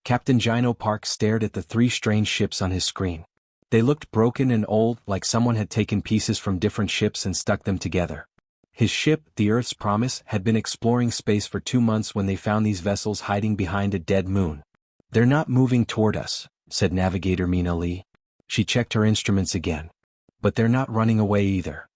Captain Gino Park stared at the three strange ships on his screen. They looked broken and old, like someone had taken pieces from different ships and stuck them together. His ship, the Earth's Promise, had been exploring space for 2 months when they found these vessels hiding behind a dead moon. "They're not moving toward us," said Navigator Mina Lee. She checked her instruments again. "But they're not running away either."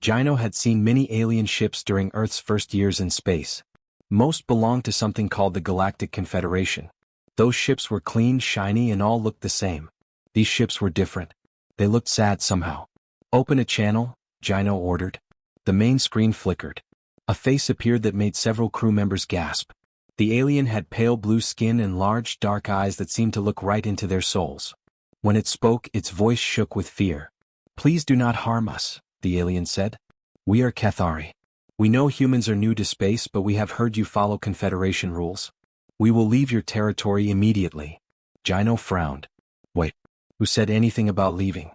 Gino had seen many alien ships during Earth's first years in space. Most belonged to something called the Galactic Confederation. Those ships were clean, shiny, and all looked the same. These ships were different. They looked sad somehow. "Open a channel," Gino ordered. The main screen flickered. A face appeared that made several crew members gasp. The alien had pale blue skin and large, dark eyes that seemed to look right into their souls. When it spoke, its voice shook with fear. "Please do not harm us," the alien said. "We are Cathari. We know humans are new to space, but we have heard you follow Confederation rules. We will leave your territory immediately." Gino frowned. "Wait, who said anything about leaving?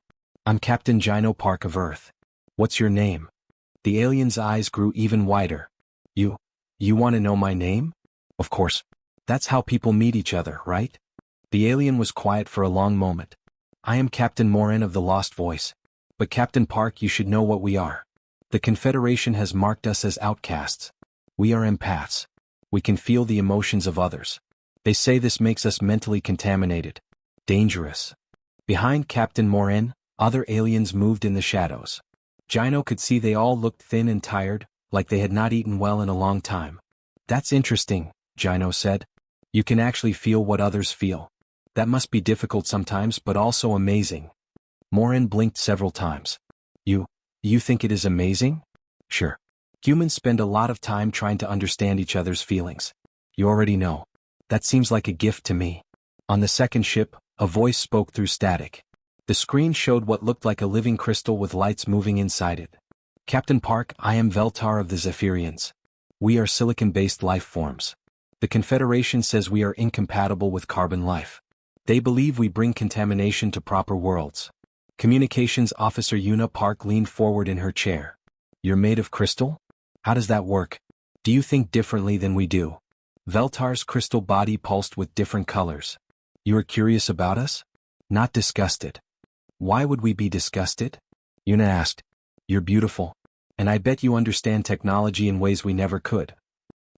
I'm Captain Gino Park of Earth. What's your name?" The alien's eyes grew even wider. You want to know my name? Of course. That's how people meet each other, right?" The alien was quiet for a long moment. "I am Captain Morin of the Lost Voice. But Captain Park, you should know what we are. The Confederation has marked us as outcasts. We are empaths. We can feel the emotions of others. They say this makes us mentally contaminated. Dangerous." Behind Captain Morin, other aliens moved in the shadows. Gino could see they all looked thin and tired, like they had not eaten well in a long time. "That's interesting," Gino said. "You can actually feel what others feel. That must be difficult sometimes, but also amazing." Morin blinked several times. You think it is amazing?" "Sure. Humans spend a lot of time trying to understand each other's feelings. You already know. That seems like a gift to me." On the second ship, a voice spoke through static. The screen showed what looked like a living crystal with lights moving inside it. "Captain Park, I am Veltar of the Zephyrians. We are silicon-based life forms. The Confederation says we are incompatible with carbon life. They believe we bring contamination to proper worlds." Communications Officer Yuna Park leaned forward in her chair. "You're made of crystal? How does that work? Do you think differently than we do?" Veltar's crystal body pulsed with different colors. "You are curious about us?" "Not disgusted." "Why would we be disgusted?" Yuna asked. "You're beautiful. And I bet you understand technology in ways we never could."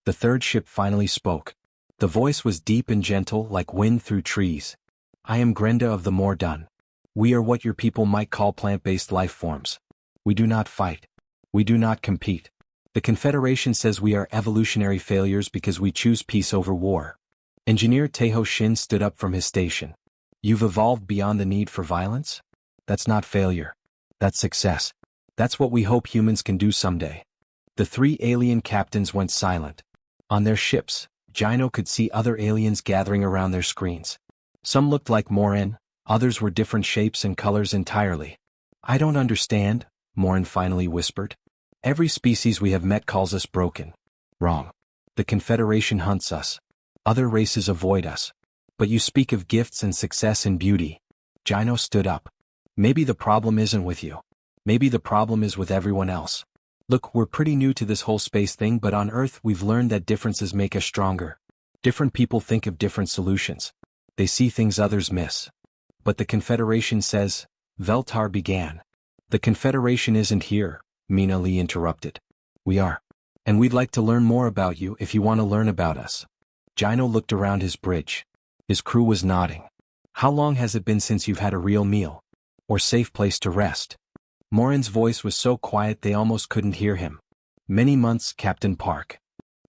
The third ship finally spoke. The voice was deep and gentle, like wind through trees. "I am Grenda of the Mordun. We are what your people might call plant-based life forms. We do not fight. We do not compete. The Confederation says we are evolutionary failures because we choose peace over war." Engineer Teho Shin stood up from his station. "You've evolved beyond the need for violence? That's not failure. That's success. That's what we hope humans can do someday." The three alien captains went silent. On their ships, Gino could see other aliens gathering around their screens. Some looked like Morin, others were different shapes and colors entirely. "I don't understand," Morin finally whispered. "Every species we have met calls us broken." "Wrong. The Confederation hunts us. Other races avoid us. But you speak of gifts and success and beauty." Gino stood up. "Maybe the problem isn't with you. Maybe the problem is with everyone else. Look, we're pretty new to this whole space thing, but on Earth we've learned that differences make us stronger. Different people think of different solutions. They see things others miss. But the Confederation says," Veltar began. "The Confederation isn't here," Mina Lee interrupted. "We are. And we'd like to learn more about you if you want to learn about us." Gino looked around his bridge. His crew was nodding. "How long has it been since you've had a real meal? Or safe place to rest?" Morin's voice was so quiet they almost couldn't hear him. "Many months, Captain Park."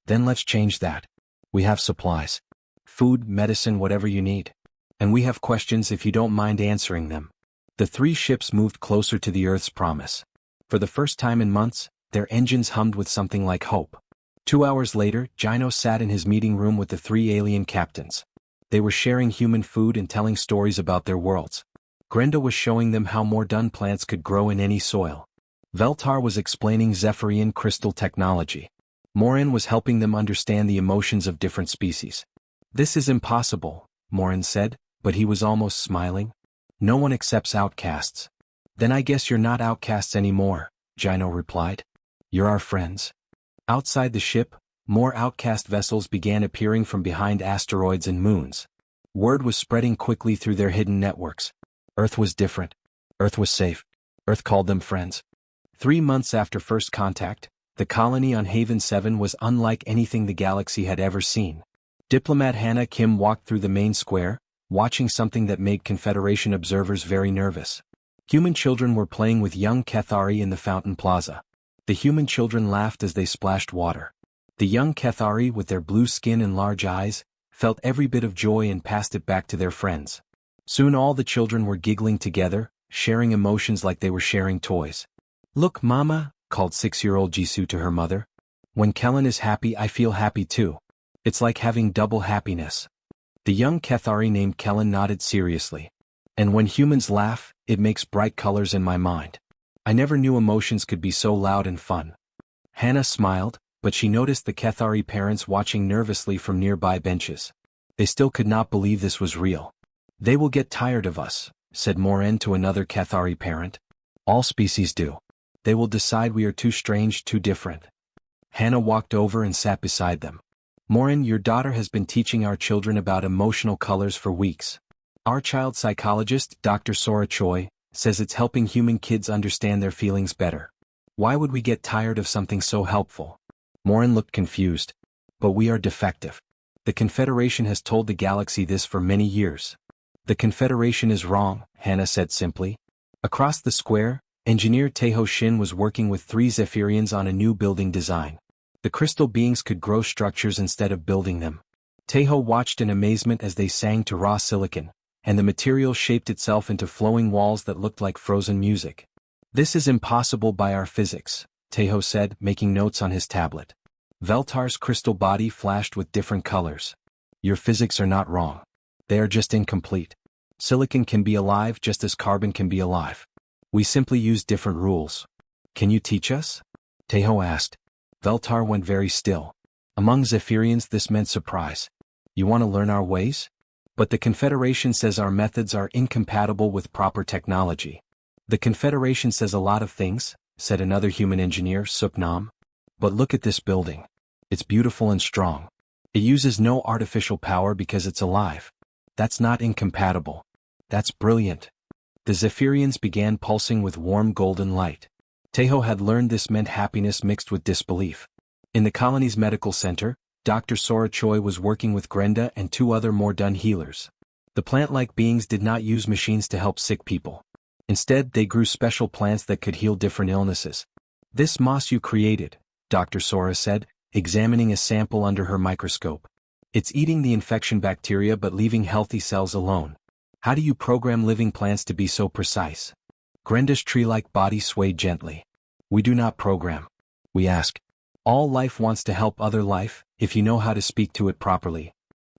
"Then let's change that. We have supplies. Food, medicine, whatever you need. And we have questions if you don't mind answering them." The three ships moved closer to the Earth's Promise. For the first time in months, their engines hummed with something like hope. 2 hours later, Gino sat in his meeting room with the three alien captains. They were sharing human food and telling stories about their worlds. Grenda was showing them how Mordun plants could grow in any soil. Veltar was explaining Zephyrian crystal technology. Morin was helping them understand the emotions of different species. "This is impossible," Morin said, but he was almost smiling. "No one accepts outcasts." "Then I guess you're not outcasts anymore," Gino replied. "You're our friends." Outside the ship, more outcast vessels began appearing from behind asteroids and moons. Word was spreading quickly through their hidden networks. Earth was different. Earth was safe. Earth called them friends. 3 months after first contact, the colony on Haven 7 was unlike anything the galaxy had ever seen. Diplomat Hannah Kim walked through the main square, watching something that made Confederation observers very nervous. Human children were playing with young Cathari in the fountain plaza. The human children laughed as they splashed water. The young Cathari, with their blue skin and large eyes, felt every bit of joy and passed it back to their friends. Soon all the children were giggling together, sharing emotions like they were sharing toys. "Look, Mama," called 6-year-old Jisoo to her mother. "When Kellen is happy, I feel happy too. It's like having double happiness." The young Cathari named Kellen nodded seriously. "And when humans laugh, it makes bright colors in my mind. I never knew emotions could be so loud and fun." Hannah smiled, but she noticed the Cathari parents watching nervously from nearby benches. They still could not believe this was real. "They will get tired of us," said Moren to another Cathari parent. "All species do. They will decide we are too strange, too different." Hannah walked over and sat beside them. "Moren, your daughter has been teaching our children about emotional colors for weeks. Our child psychologist, Dr. Sora Choi, says it's helping human kids understand their feelings better. Why would we get tired of something so helpful?" Moren looked confused. "But we are defective. The Confederation has told the galaxy this for many years." "The Confederation is wrong," Hannah said simply. Across the square, engineer Taeho Shin was working with 3 Zephyrians on a new building design. The crystal beings could grow structures instead of building them. Taeho watched in amazement as they sang to raw silicon, and the material shaped itself into flowing walls that looked like frozen music. "This is impossible by our physics," Taeho said, making notes on his tablet. Veltar's crystal body flashed with different colors. "Your physics are not wrong. They are just incomplete. Silicon can be alive just as carbon can be alive. We simply use different rules. Can you teach us?" Taeho asked. Veltar went very still. Among Zephyrians this meant surprise. "You want to learn our ways? But the Confederation says our methods are incompatible with proper technology." "The Confederation says a lot of things," said another human engineer, Suknam. "But look at this building. It's beautiful and strong. It uses no artificial power because it's alive. That's not incompatible. That's brilliant." The Zephyrians began pulsing with warm golden light. Taeho had learned this meant happiness mixed with disbelief. In the colony's medical center, Dr. Sora Choi was working with Grenda and 2 other more done healers. The plant-like beings did not use machines to help sick people. Instead, they grew special plants that could heal different illnesses. "This moss you created," Dr. Sora said, examining a sample under her microscope. "It's eating the infection bacteria but leaving healthy cells alone. How do you program living plants to be so precise?" Grenda's tree-like body swayed gently. "We do not program. We ask. All life wants to help other life, if you know how to speak to it properly."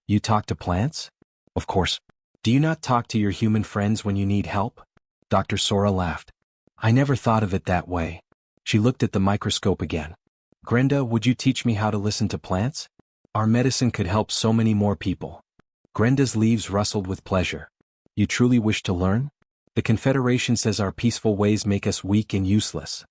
"You talk to plants?" "Of course. Do you not talk to your human friends when you need help?" Dr. Sora laughed. "I never thought of it that way." She looked at the microscope again. "Grenda, would you teach me how to listen to plants? Our medicine could help so many more people." Grenda's leaves rustled with pleasure. "You truly wish to learn? The Confederation says our peaceful ways make us weak and useless."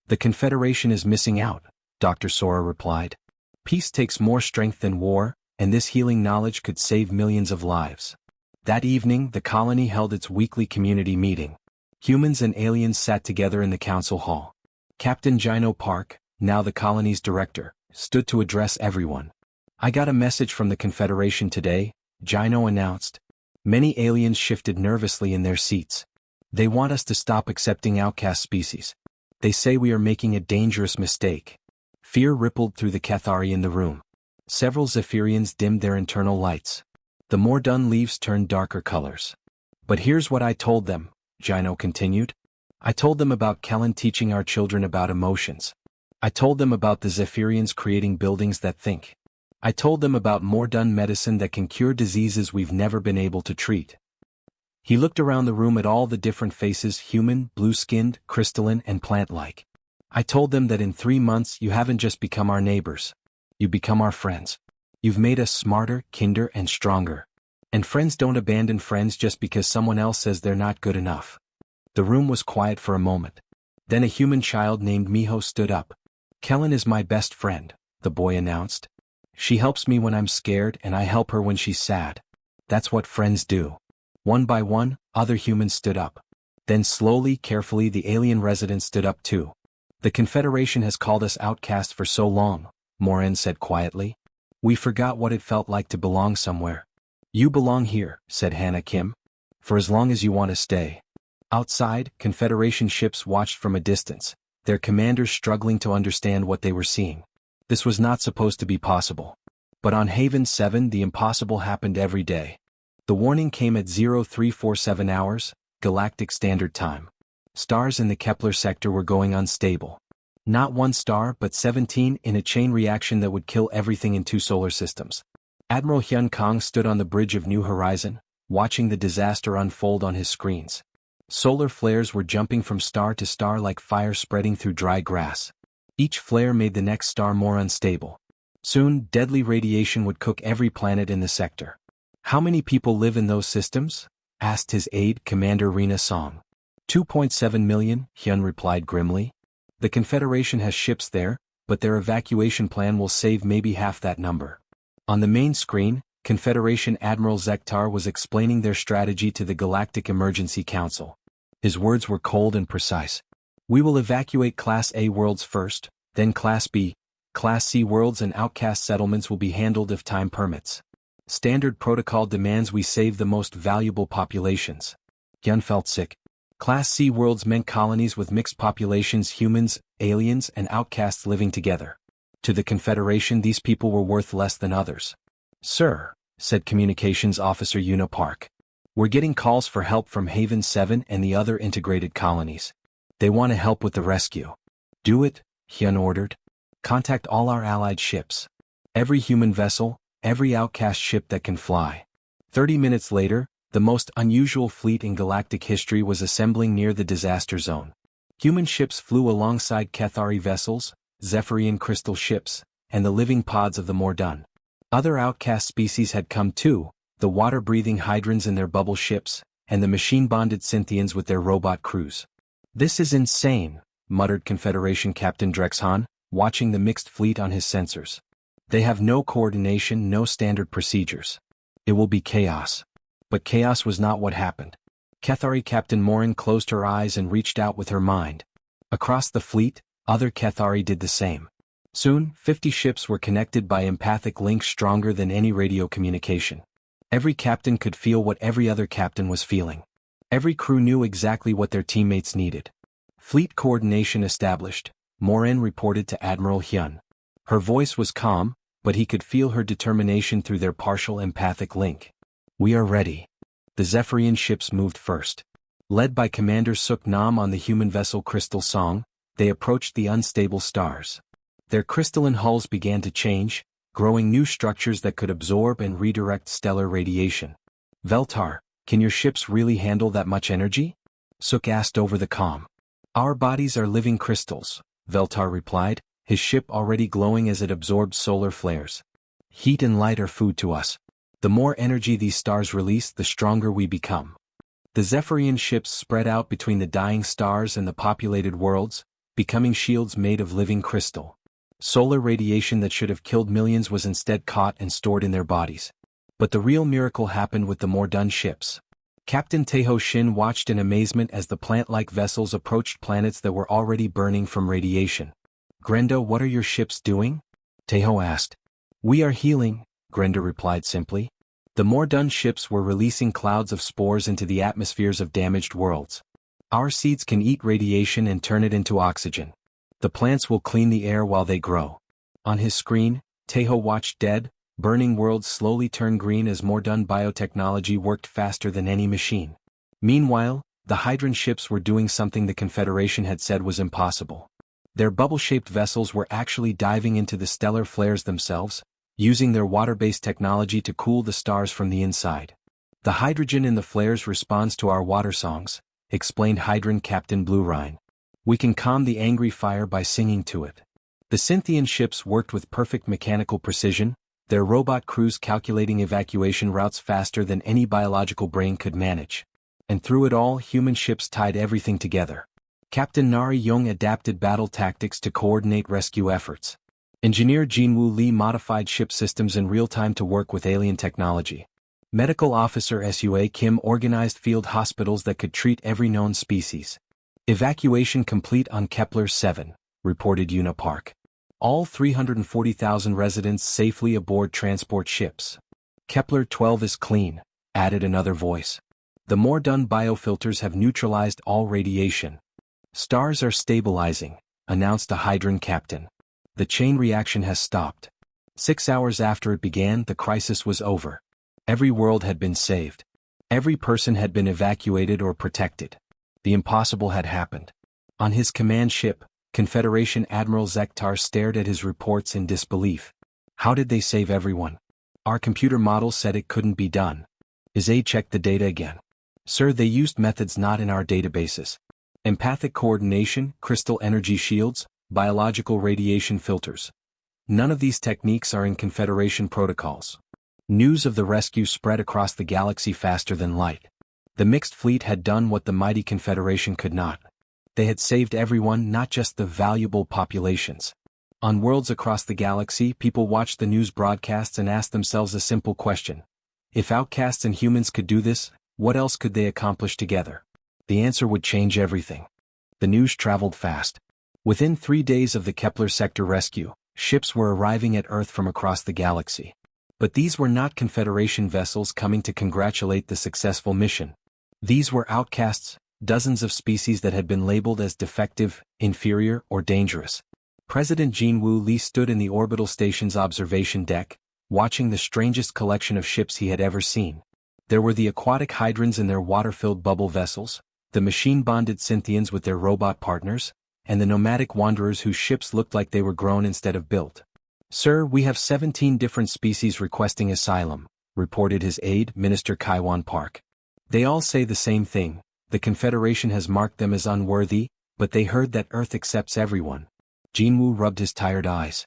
"The Confederation is missing out," Dr. Sora replied. "Peace takes more strength than war, and this healing knowledge could save millions of lives." That evening, the colony held its weekly community meeting. Humans and aliens sat together in the council hall. Captain Gino Park, now the colony's director, stood to address everyone. "I got a message from the Confederation today," Gino announced. Many aliens shifted nervously in their seats. "They want us to stop accepting outcast species. They say we are making a dangerous mistake." Fear rippled through the Cathari in the room. Several Zephyrians dimmed their internal lights. The more dun leaves turned darker colors. "But here's what I told them," Gino continued. "I told them about Kellen teaching our children about emotions. I told them about the Zephyrians creating buildings that think. I told them about more done medicine that can cure diseases we've never been able to treat." He looked around the room at all the different faces, human, blue-skinned, crystalline, and plant-like. "I told them that in 3 months you haven't just become our neighbors. You become our friends. You've made us smarter, kinder, and stronger. And friends don't abandon friends just because someone else says they're not good enough." The room was quiet for a moment. Then a human child named Miho stood up. "Kellen is my best friend," the boy announced. "She helps me when I'm scared and I help her when she's sad. That's what friends do. One by one, other humans stood up. Then slowly, carefully the alien residents stood up too. The Confederation has called us outcasts for so long, Morin said quietly. We forgot what it felt like to belong somewhere. You belong here, said Hannah Kim. For as long as you want to stay. Outside, Confederation ships watched from a distance, their commanders struggling to understand what they were seeing. This was not supposed to be possible. But on Haven 7 the impossible happened every day. The warning came at 0347 hours, Galactic Standard Time. Stars in the Kepler sector were going unstable. Not one star but 17 in a chain reaction that would kill everything in 2 solar systems. Admiral Hyun Kong stood on the bridge of New Horizon, watching the disaster unfold on his screens. Solar flares were jumping from star to star like fire spreading through dry grass. Each flare made the next star more unstable. Soon, deadly radiation would cook every planet in the sector. How many people live in those systems? Asked his aide, Commander Rina Song. 2.7 million, Hyun replied grimly. The Confederation has ships there, but their evacuation plan will save maybe half that number. On the main screen, Confederation Admiral Zektar was explaining their strategy to the Galactic Emergency Council. His words were cold and precise. We will evacuate Class A worlds first, then Class B, Class C worlds and outcast settlements will be handled if time permits. Standard protocol demands we save the most valuable populations. Hyun felt sick. Class C worlds meant colonies with mixed populations, humans, aliens, and outcasts living together. To the Confederation these people were worth less than others. Sir, said Communications Officer Yuna Park. We're getting calls for help from Haven 7 and the other integrated colonies. They want to help with the rescue. Do it, Hyun ordered. Contact all our allied ships. Every human vessel, every outcast ship that can fly. 30 minutes later, the most unusual fleet in galactic history was assembling near the disaster zone. Human ships flew alongside Cathari vessels, Zephyrian crystal ships, and the living pods of the Mordan. Other outcast species had come too, the water-breathing hydrons in their bubble ships, and the machine-bonded Synthians with their robot crews. This is insane, muttered Confederation Captain Drexhan, watching the mixed fleet on his sensors. They have no coordination, no standard procedures. It will be chaos. But chaos was not what happened. Cathari Captain Morin closed her eyes and reached out with her mind. Across the fleet, other Cathari did the same. Soon, 50 ships were connected by empathic links stronger than any radio communication. Every captain could feel what every other captain was feeling. Every crew knew exactly what their teammates needed. Fleet coordination established, Morin reported to Admiral Hyun. Her voice was calm, but he could feel her determination through their partial empathic link. We are ready. The Zephyrian ships moved first. Led by Commander Suk Nam on the human vessel Crystal Song, they approached the unstable stars. Their crystalline hulls began to change, growing new structures that could absorb and redirect stellar radiation. Veltar, can your ships really handle that much energy? Suk asked over the comm. Our bodies are living crystals, Veltar replied, his ship already glowing as it absorbed solar flares. Heat and light are food to us. The more energy these stars release, the stronger we become. The Zephyrian ships spread out between the dying stars and the populated worlds, becoming shields made of living crystal. Solar radiation that should have killed millions was instead caught and stored in their bodies. But the real miracle happened with the Mordan ships. Captain Taeho Shin watched in amazement as the plant-like vessels approached planets that were already burning from radiation. Grenda, what are your ships doing? Taeho asked. We are healing, Grenda replied simply. The Mordan ships were releasing clouds of spores into the atmospheres of damaged worlds. Our seeds can eat radiation and turn it into oxygen. The plants will clean the air while they grow. On his screen, Taeho watched dead, burning worlds slowly turn green as Mordan biotechnology worked faster than any machine. Meanwhile, the Hydran ships were doing something the Confederation had said was impossible. Their bubble-shaped vessels were actually diving into the stellar flares themselves, using their water-based technology to cool the stars from the inside. The hydrogen in the flares responds to our water songs, explained Hydran Captain Blue Rhine. We can calm the angry fire by singing to it. The Synthian ships worked with perfect mechanical precision, their robot crews calculating evacuation routes faster than any biological brain could manage. And through it all, human ships tied everything together. Captain Nari Young adapted battle tactics to coordinate rescue efforts. Engineer Jinwoo Lee modified ship systems in real time to work with alien technology. Medical Officer Sua Kim organized field hospitals that could treat every known species. Evacuation complete on Kepler 7, reported Una Park. All 340,000 residents safely aboard transport ships. Kepler 12 is clean, added another voice. The Mordun biofilters have neutralized all radiation. Stars are stabilizing, announced a Hydran captain. The chain reaction has stopped. 6 hours after it began, the crisis was over. Every world had been saved. Every person had been evacuated or protected. The impossible had happened. On his command ship, Confederation Admiral Zektar stared at his reports in disbelief. How did they save everyone? Our computer model said it couldn't be done. His aide checked the data again. Sir, they used methods not in our databases. Empathic coordination, crystal energy shields, biological radiation filters. None of these techniques are in Confederation protocols. News of the rescue spread across the galaxy faster than light. The mixed fleet had done what the mighty Confederation could not. They had saved everyone, not just the valuable populations. On worlds across the galaxy, people watched the news broadcasts and asked themselves a simple question. If Outcasts and humans could do this, what else could they accomplish together? The answer would change everything. The news traveled fast. Within 3 days of the Kepler sector rescue, ships were arriving at Earth from across the galaxy. But these were not Confederation vessels coming to congratulate the successful mission. These were outcasts, dozens of species that had been labeled as defective, inferior, or dangerous. President Jinwoo Lee stood in the orbital station's observation deck, watching the strangest collection of ships he had ever seen. There were the aquatic hydrants in their water-filled bubble vessels, the machine-bonded Cynthians with their robot partners, and the nomadic wanderers whose ships looked like they were grown instead of built. Sir, we have 17 different species requesting asylum, reported his aide, Minister Kaiwan Park. They all say the same thing. The Confederation has marked them as unworthy, but they heard that Earth accepts everyone. Jinwoo rubbed his tired eyes.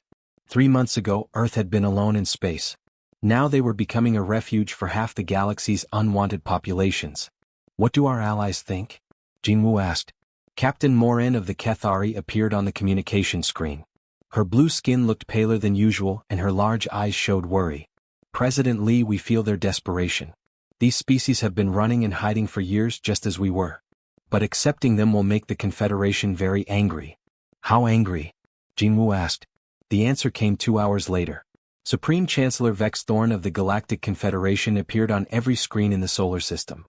3 months ago, Earth had been alone in space. Now they were becoming a refuge for half the galaxy's unwanted populations. What do our allies think? Jinwoo asked. Captain Morin of the Kethari appeared on the communication screen. Her blue skin looked paler than usual and her large eyes showed worry. President Lee, we feel their desperation. These species have been running and hiding for years just as we were. But accepting them will make the Confederation very angry. How angry? Jinwoo asked. The answer came 2 hours later. Supreme Chancellor Vex Thorn of the Galactic Confederation appeared on every screen in the solar system.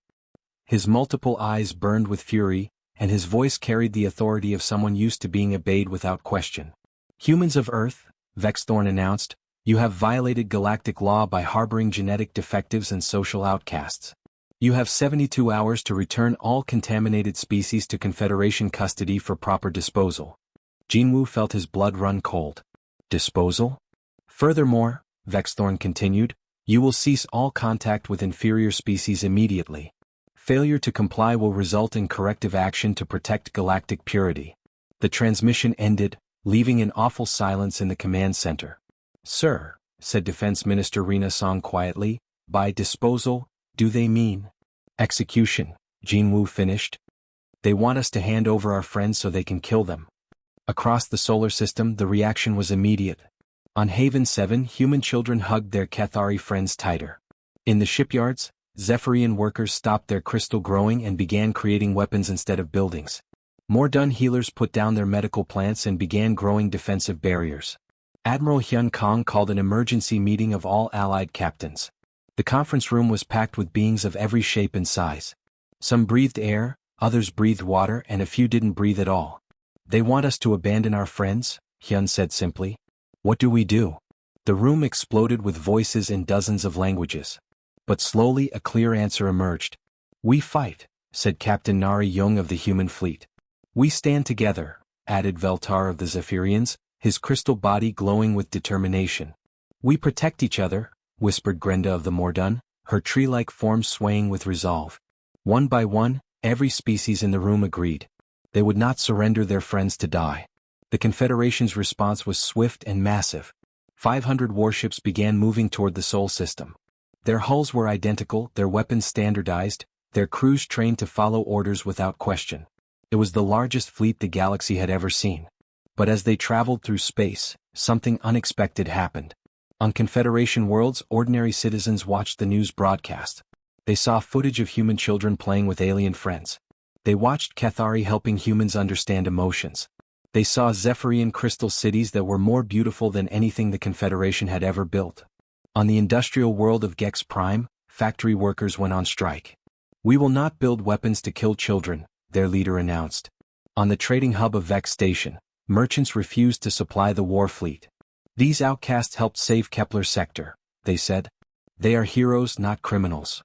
His multiple eyes burned with fury, and his voice carried the authority of someone used to being obeyed without question. Humans of Earth, Vex Thorn announced, you have violated galactic law by harboring genetic defectives and social outcasts. You have 72 hours to return all contaminated species to Confederation custody for proper disposal. Jinwoo felt his blood run cold. Disposal? Furthermore, Vex Thorn continued, you will cease all contact with inferior species immediately. Failure to comply will result in corrective action to protect galactic purity. The transmission ended, leaving an awful silence in the command center. Sir, said Defense Minister Rina Song quietly, by disposal, do they mean execution? Jinwoo finished. They want us to hand over our friends so they can kill them. Across the solar system, the reaction was immediate. On Haven 7, human children hugged their Kethari friends tighter. In the shipyards, Zephyrian workers stopped their crystal growing and began creating weapons instead of buildings. Mordun healers put down their medical plants and began growing defensive barriers. Admiral Hyun Kong called an emergency meeting of all Allied captains. The conference room was packed with beings of every shape and size. Some breathed air, others breathed water, and a few didn't breathe at all. They want us to abandon our friends, Hyun said simply. What do we do? The room exploded with voices in dozens of languages. But slowly a clear answer emerged. We fight, said Captain Nari Young of the human fleet. We stand together, added Veltar of the Zephyrians, his crystal body glowing with determination. We protect each other, whispered Grenda of the Mordun, her tree-like form swaying with resolve. One by one, every species in the room agreed. They would not surrender their friends to die. The Confederation's response was swift and massive. 500 warships began moving toward the Sol system. Their hulls were identical, their weapons standardized, their crews trained to follow orders without question. It was the largest fleet the galaxy had ever seen. But as they traveled through space, something unexpected happened. On Confederation worlds, ordinary citizens watched the news broadcast. They saw footage of human children playing with alien friends. They watched Cathari helping humans understand emotions. They saw Zephyrian crystal cities that were more beautiful than anything the Confederation had ever built. On the industrial world of Gex Prime, factory workers went on strike. "We will not build weapons to kill children," their leader announced. On the trading hub of Vex Station, merchants refused to supply the war fleet. "These outcasts helped save Kepler's sector," they said. "They are heroes, not criminals."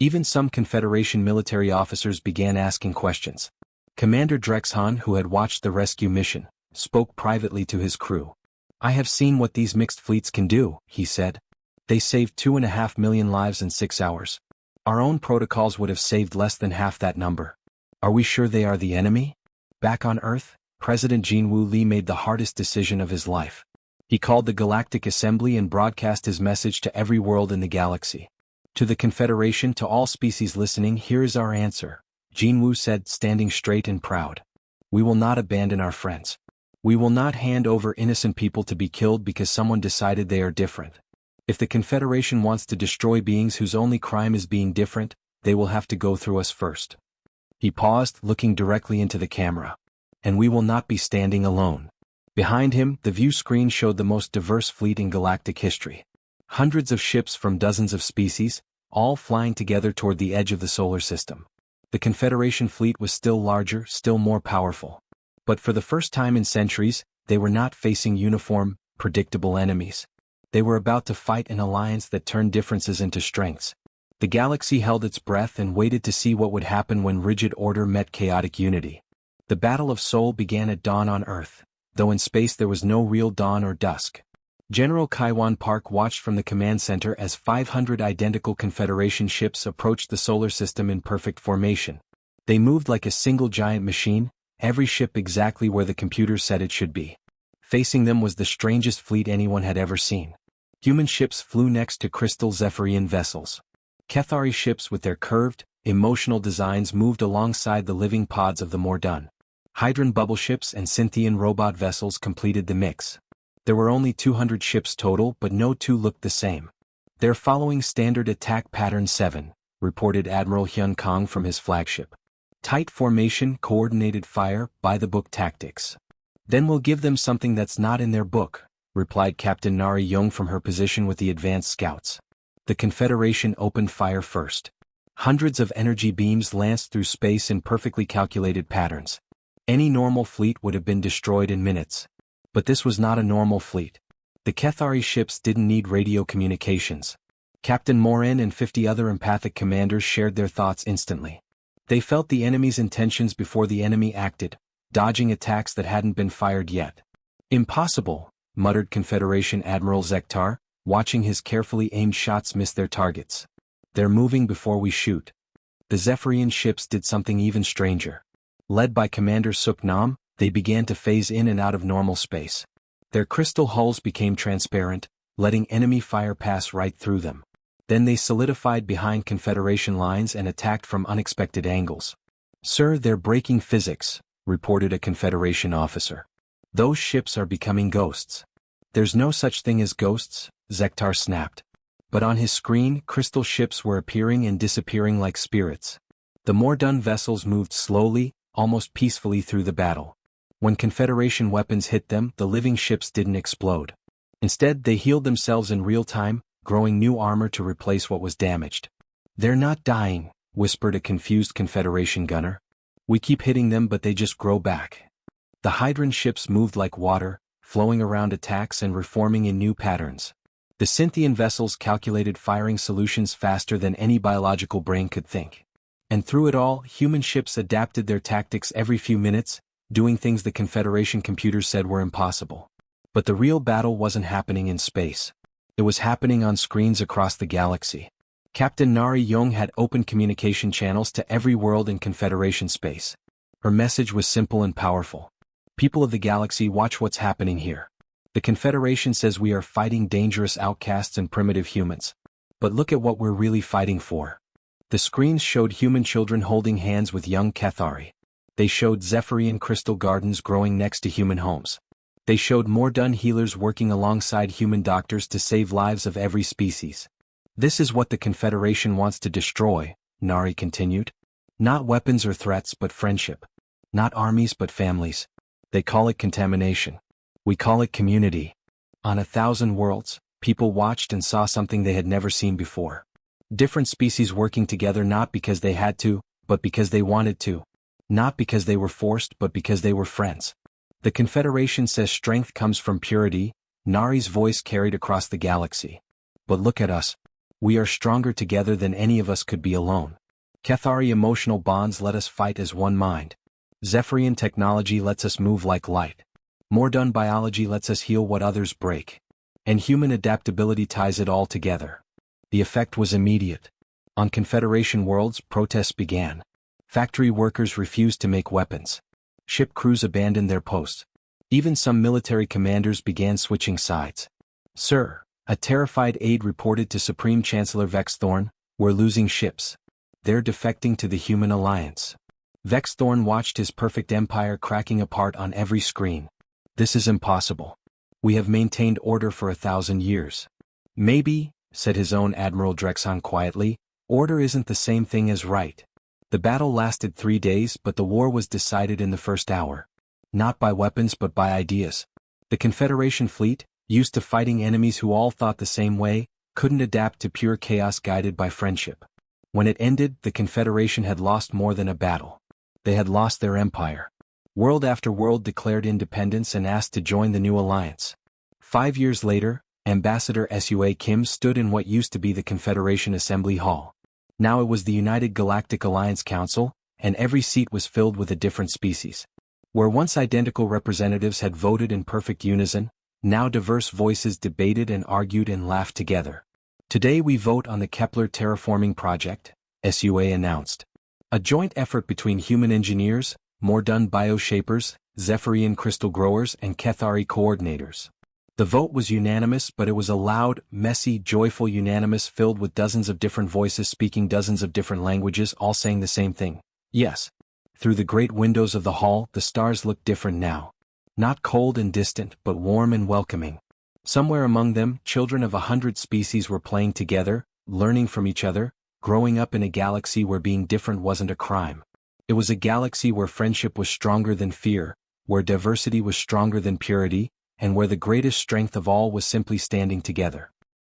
Even some Confederation military officers began asking questions. Commander Drexhan, who had watched the rescue mission, spoke privately to his crew. "I have seen what these mixed fleets can do," he said. "They saved 2.5 million lives in 6 hours. Our own protocols would have saved less than half that number. Are we sure they are the enemy?" Back on Earth, President Jinwoo Lee made the hardest decision of his life. He called the Galactic Assembly and broadcast his message to every world in the galaxy. "To the Confederation, to all species listening, here is our answer," Jinwoo said, standing straight and proud. "We will not abandon our friends. We will not hand over innocent people to be killed because someone decided they are different. If the Confederation wants to destroy beings whose only crime is being different, they will have to go through us first." He paused, looking directly into the camera. "And we will not be standing alone." Behind him, the view screen showed the most diverse fleet in galactic history. Hundreds of ships from dozens of species, all flying together toward the edge of the solar system. The Confederation fleet was still larger, still more powerful. But for the first time in centuries, they were not facing uniform, predictable enemies. They were about to fight an alliance that turned differences into strengths. The galaxy held its breath and waited to see what would happen when rigid order met chaotic unity. The Battle of Seoul began at dawn on Earth, though in space there was no real dawn or dusk. General Kaiwan Park watched from the command center as 500 identical Confederation ships approached the solar system in perfect formation. They moved like a single giant machine, every ship exactly where the computer said it should be. Facing them was the strangest fleet anyone had ever seen. Human ships flew next to crystal Zephyrian vessels. Cathari ships with their curved, emotional designs moved alongside the living pods of the Mordan. Hydron bubble ships and Cynthian robot vessels completed the mix. There were only 200 ships total, but no two looked the same. "They're following standard attack pattern 7, reported Admiral Hyun Kong from his flagship. "Tight formation, coordinated fire, by-the-book tactics." "Then we'll give them something that's not in their book," replied Captain Nari Young from her position with the advanced scouts. The Confederation opened fire first. Hundreds of energy beams lanced through space in perfectly calculated patterns. Any normal fleet would have been destroyed in minutes. But this was not a normal fleet. The Cathari ships didn't need radio communications. Captain Morin and 50 other empathic commanders shared their thoughts instantly. They felt the enemy's intentions before the enemy acted, dodging attacks that hadn't been fired yet. "Impossible," muttered Confederation Admiral Zektar, watching his carefully aimed shots miss their targets. "They're moving before we shoot." The Zephyrian ships did something even stranger. Led by Commander Suk Nam, they began to phase in and out of normal space. Their crystal hulls became transparent, letting enemy fire pass right through them. Then they solidified behind Confederation lines and attacked from unexpected angles. "Sir, they're breaking physics," reported a Confederation officer. "Those ships are becoming ghosts." "There's no such thing as ghosts," Zektar snapped. But on his screen, crystal ships were appearing and disappearing like spirits. The Mordan vessels moved slowly, almost peacefully through the battle. When Confederation weapons hit them, the living ships didn't explode. Instead, they healed themselves in real time, growing new armor to replace what was damaged. "They're not dying," whispered a confused Confederation gunner. "We keep hitting them but they just grow back." The Hydron ships moved like water, flowing around attacks and reforming in new patterns. The Cynthian vessels calculated firing solutions faster than any biological brain could think. And through it all, human ships adapted their tactics every few minutes, doing things the Confederation computers said were impossible. But the real battle wasn't happening in space. It was happening on screens across the galaxy. Captain Nari Young had open communication channels to every world in Confederation space. Her message was simple and powerful. "People of the galaxy, watch what's happening here. The Confederation says we are fighting dangerous outcasts and primitive humans. But look at what we're really fighting for." The screens showed human children holding hands with young Cathari. They showed Zephyrian crystal gardens growing next to human homes. They showed more done healers working alongside human doctors to save lives of every species. This is what the Confederation wants to destroy, Nari continued. Not weapons or threats but friendship. Not armies but families. They call it contamination. We call it community. On 1,000 worlds, people watched and saw something they had never seen before. Different species working together not because they had to, but because they wanted to. Not because they were forced but because they were friends. The Confederation says strength comes from purity, Nari's voice carried across the galaxy. But look at us. We are stronger together than any of us could be alone. Cathari emotional bonds let us fight as one mind. Zephyrian technology lets us move like light. Mordun biology lets us heal what others break. And human adaptability ties it all together. The effect was immediate. On Confederation worlds, protests began. Factory workers refused to make weapons. Ship crews abandoned their posts. Even some military commanders began switching sides. Sir, a terrified aide reported to Supreme Chancellor Vexthorn, we're losing ships. They're defecting to the Human Alliance. Vexthorn watched his perfect empire cracking apart on every screen. This is impossible. We have maintained order for 1,000 years. Maybe, said his own Admiral Drexon quietly, order isn't the same thing as right. The battle lasted 3 days but the war was decided in the first hour. Not by weapons but by ideas. The Confederation fleet, used to fighting enemies who all thought the same way, couldn't adapt to pure chaos guided by friendship. When it ended, the Confederation had lost more than a battle. They had lost their empire. World after world declared independence and asked to join the new alliance. 5 years later, Ambassador Sua Kim stood in what used to be the Confederation Assembly Hall. Now it was the United Galactic Alliance Council, and every seat was filled with a different species. Where once identical representatives had voted in perfect unison, now diverse voices debated and argued and laughed together. Today we vote on the Kepler terraforming project, Sua announced. A joint effort between human engineers, Mordun bioshapers, Zephyrian crystal growers and Cathari coordinators. The vote was unanimous but it was a loud, messy, joyful unanimous filled with dozens of different voices speaking dozens of different languages all saying the same thing. Yes. Through the great windows of the hall the stars looked different now. Not cold and distant but warm and welcoming. Somewhere among them, children of 100 species were playing together, learning from each other, growing up in a galaxy where being different wasn't a crime. It was a galaxy where friendship was stronger than fear, where diversity was stronger than purity, and where the greatest strength of all was simply standing together.